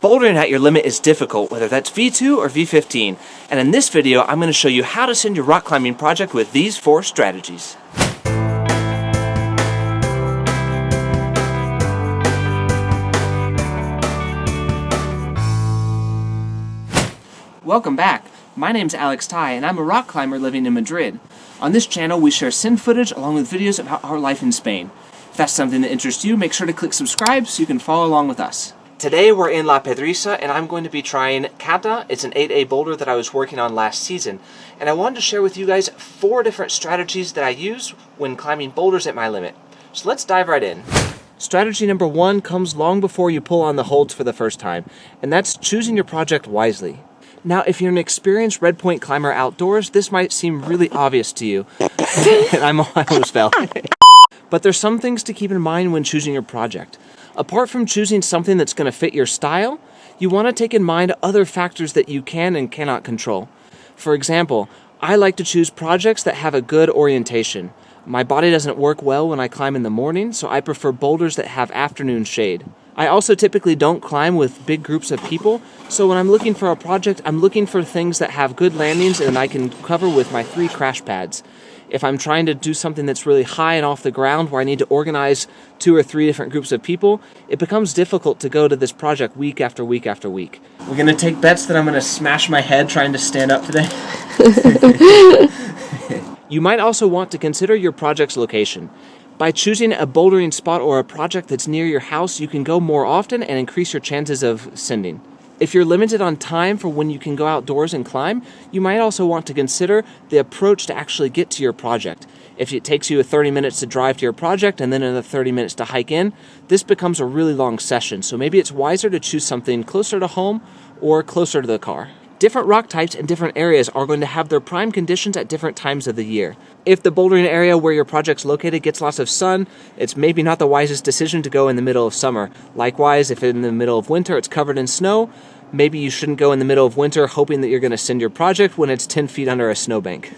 Bouldering at your limit is difficult, whether that's V2 or V15, and in this video I'm going to show you how to send your rock climbing project with these 4 strategies. Welcome back. My name's Tighe, and I'm a rock climber living in Madrid. On this channel we share sim footage along with videos about our life in Spain. If that's something that interests you, make sure to click subscribe so you can follow along with us. Today we're in La Pedrisa and I'm going to be trying Kata. It's an 8A boulder that I was working on last season. And I wanted to share with you guys 4 different strategies that I use when climbing boulders at my limit. So let's dive right in. Strategy number 1 comes long before you pull on the holds for the first time, and that's choosing your project wisely. Now, if you're an experienced redpoint climber outdoors, this might seem really obvious to you. And I almost fell. But there's some things to keep in mind when choosing your project. Apart from choosing something that's going to fit your style, you want to take in mind other factors that you can and cannot control. For example, I like to choose projects that have a good orientation. My body doesn't work well when I climb in the morning, so I prefer boulders that have afternoon shade. I also typically don't climb with big groups of people, so when I'm looking for a project, I'm looking for things that have good landings and I can cover with my 3 crash pads. If I'm trying to do something that's really high and off the ground where I need to organize 2 or 3 different groups of people, it becomes difficult to go to this project week after week after week. We're going to take bets that I'm going to smash my head trying to stand up today. You might also want to consider your project's location. By choosing a bouldering spot or a project that's near your house, you can go more often and increase your chances of sending. If you're limited on time for when you can go outdoors and climb, you might also want to consider the approach to actually get to your project. If it takes you 30 minutes to drive to your project and then another 30 minutes to hike in, this becomes a really long session, so maybe it's wiser to choose something closer to home or closer to the car. Different rock types and different areas are going to have their prime conditions at different times of the year. If the bouldering area where your project's located gets lots of sun, it's maybe not the wisest decision to go in the middle of summer. Likewise, if in the middle of winter it's covered in snow, maybe you shouldn't go in the middle of winter hoping that you're going to send your project when it's 10 feet under a snowbank.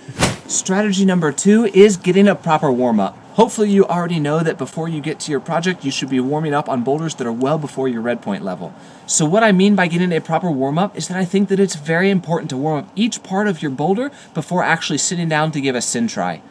Strategy number 2 is getting a proper warm-up. Hopefully you already know that before you get to your project, you should be warming up on boulders that are well before your red point level. So what I mean by getting a proper warm-up is that I think that it's very important to warm up each part of your boulder before actually sitting down to give a sin try.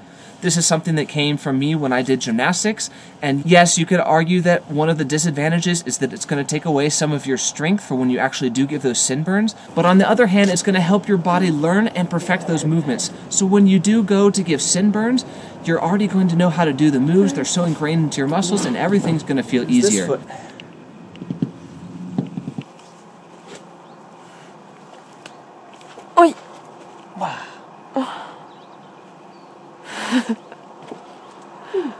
This is something that came from me when I did gymnastics, and yes, you could argue that one of the disadvantages is that it's going to take away some of your strength for when you actually do give those sin burns, but on the other hand, it's going to help your body learn and perfect those movements. So when you do go to give sin burns, you're already going to know how to do the moves, they're so ingrained into your muscles, and everything's going to feel easier. Oi! Wow.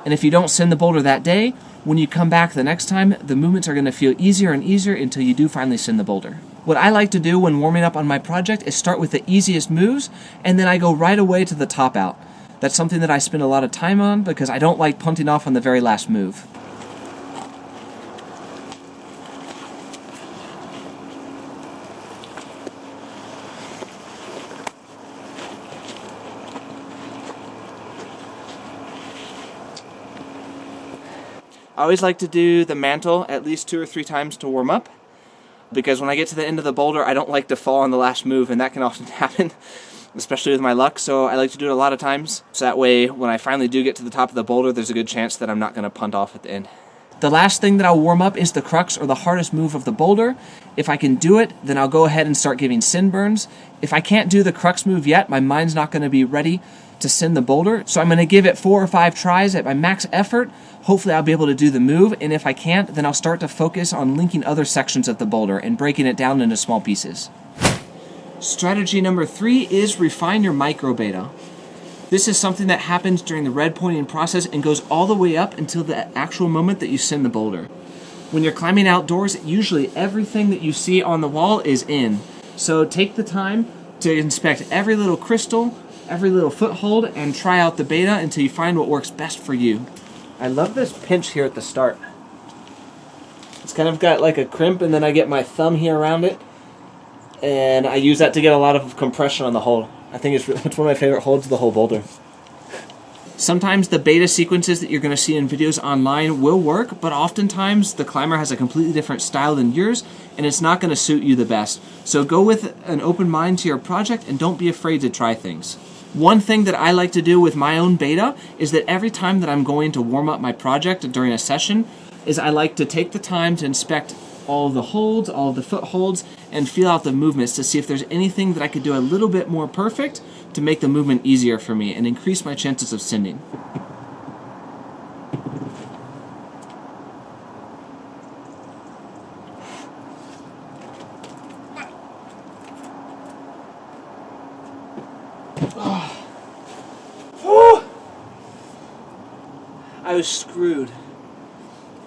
And if you don't send the boulder that day, when you come back the next time, the movements are going to feel easier and easier until you do finally send the boulder. What I like to do when warming up on my project is start with the easiest moves, and then I go right away to the top out. That's something that I spend a lot of time on because I don't like punting off on the very last move. I always like to do the mantle at least 2 or 3 times to warm up, because when I get to the end of the boulder, I don't like to fall on the last move, and that can often happen, especially with my luck, so I like to do it a lot of times, so that way when I finally do get to the top of the boulder, there's a good chance that I'm not going to punt off at the end. The last thing that I'll warm up is the crux, or the hardest move of the boulder. If I can do it, then I'll go ahead and start giving sin burns. If I can't do the crux move yet, my mind's not going to be ready to send the boulder, so I'm going to give it 4 or 5 tries at my max effort. Hopefully I'll be able to do the move, and if I can't, then I'll start to focus on linking other sections of the boulder and breaking it down into small pieces. Strategy number 3 is refine your micro beta. This is something that happens during the red pointing process and goes all the way up until the actual moment that you send the boulder. When you're climbing outdoors, usually everything that you see on the wall is in. So take the time to inspect every little crystal, every little foothold, and try out the beta until you find what works best for you. I love this pinch here at the start. It's kind of got like a crimp, and then I get my thumb here around it, and I use that to get a lot of compression on the hole. I think it's one of my favorite holds of the whole boulder. Sometimes the beta sequences that you're going to see in videos online will work, but oftentimes the climber has a completely different style than yours, and it's not going to suit you the best. So go with an open mind to your project and don't be afraid to try things. One thing that I like to do with my own beta is that every time that I'm going to warm up my project during a session, is I like to take the time to inspect all the holds, all the foot holds, and feel out the movements to see if there's anything that I could do a little bit more perfect to make the movement easier for me and increase my chances of sending. I was screwed.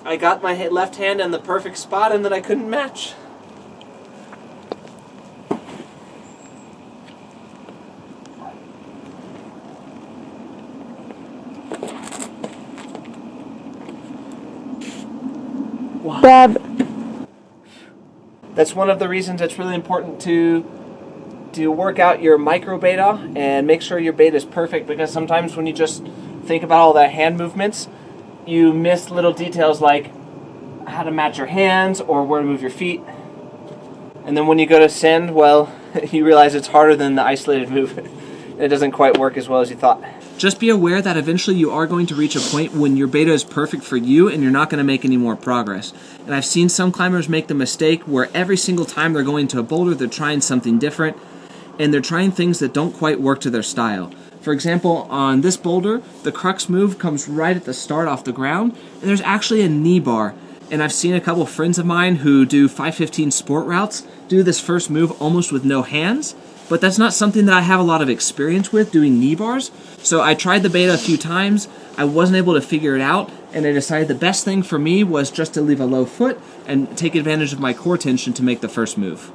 I got my left hand in the perfect spot and then I couldn't match. Wow. Dab. That's one of the reasons it's really important to work out your micro beta and make sure your beta is perfect, because sometimes when you just think about all the hand movements, you miss little details like how to match your hands or where to move your feet. And then when you go to send, well, you realize it's harder than the isolated movement. It doesn't quite work as well as you thought. Just be aware that eventually you are going to reach a point when your beta is perfect for you and you're not going to make any more progress. And I've seen some climbers make the mistake where every single time they're going to a boulder, they're trying something different and they're trying things that don't quite work to their style. For example, on this boulder, the crux move comes right at the start off the ground, and there's actually a knee bar. And I've seen a couple of friends of mine who do 515 sport routes do this first move almost with no hands, but that's not something that I have a lot of experience with, doing knee bars. So I tried the beta a few times, I wasn't able to figure it out, and I decided the best thing for me was just to leave a low foot and take advantage of my core tension to make the first move.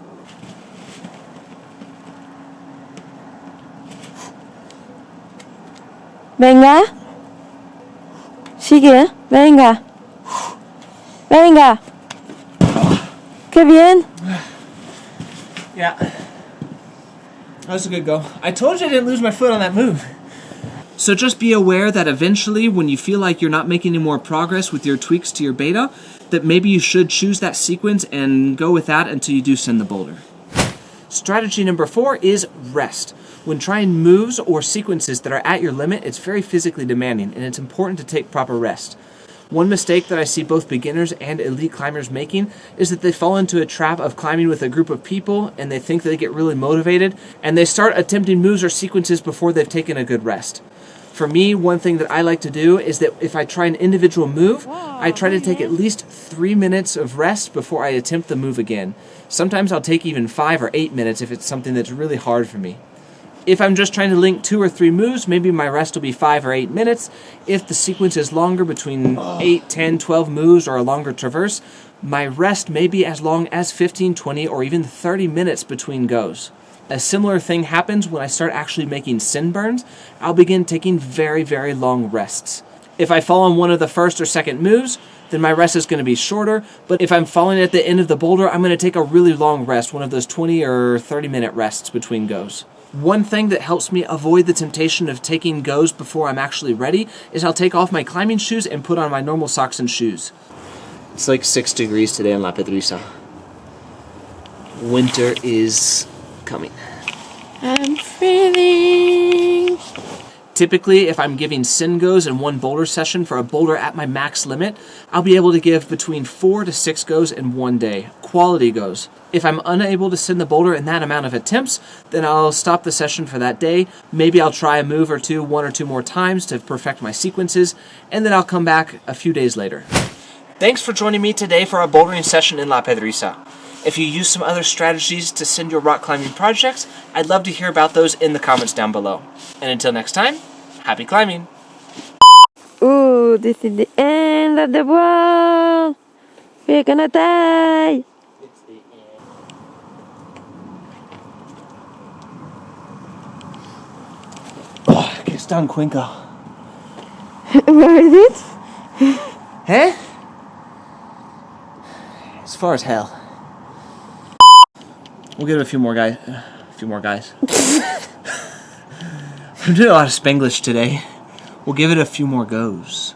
Venga. Sigue. Venga. Venga. Qué bien. Yeah. That was a good go. I told you I didn't lose my foot on that move. So just be aware that eventually when you feel like you're not making any more progress with your tweaks to your beta, that maybe you should choose that sequence and go with that until you do send the boulder. Strategy number 4 is rest. When trying moves or sequences that are at your limit, it's very physically demanding, and it's important to take proper rest. One mistake that I see both beginners and elite climbers making is that they fall into a trap of climbing with a group of people, and they think that they get really motivated, and they start attempting moves or sequences before they've taken a good rest. For me, one thing that I like to do is that if I try an individual move, I try to take at least 3 minutes of rest before I attempt the move again. Sometimes I'll take even 5 or 8 minutes if it's something that's really hard for me. If I'm just trying to link 2 or 3 moves, maybe my rest will be 5 or 8 minutes. If the sequence is longer, between 8, 10, 12 moves or a longer traverse, my rest may be as long as 15, 20, or even 30 minutes between goes. A similar thing happens when I start actually making sin burns. I'll begin taking very, very long rests. If I fall on one of the first or second moves, then my rest is going to be shorter. But if I'm falling at the end of the boulder, I'm going to take a really long rest, one of those 20 or 30 minute rests between goes. One thing that helps me avoid the temptation of taking goes before I'm actually ready is I'll take off my climbing shoes and put on my normal socks and shoes. It's like 6 degrees today in La Pedrisa. Winter is coming. I'm freezing. Typically, if I'm giving sin goes in one boulder session for a boulder at my max limit, I'll be able to give between 4 to 6 goes in one day, quality goes. If I'm unable to send the boulder in that amount of attempts, then I'll stop the session for that day. Maybe I'll try a move or two, 1 or 2 more times to perfect my sequences, and then I'll come back a few days later. Thanks for joining me today for our bouldering session in La Pedrisa. If you use some other strategies to send your rock climbing projects, I'd love to hear about those in the comments down below. And until next time, happy climbing! Ooh, this is the end of the world. We're gonna die. It's the end. Oh, que están Cuenca. Where is it? Hey? As far as hell. We'll give it a few more guys. I'm doing a lot of Spanglish today. We'll give it a few more goes.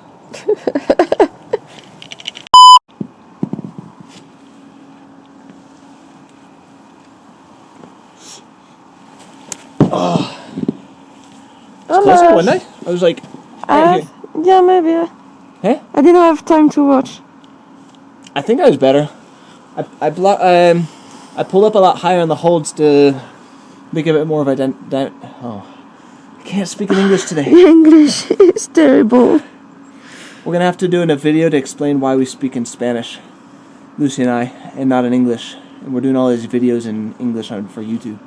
Close, wasn't I? I was like, right here. Yeah, maybe. Huh? I didn't have time to watch. I think I was better. I pulled up a lot higher on the holds to make a bit more of a I can't speak in English today. English is terrible. We're gonna have to do a video to explain why we speak in Spanish, Lucie and I, and not in English. And we're doing all these videos in English for YouTube.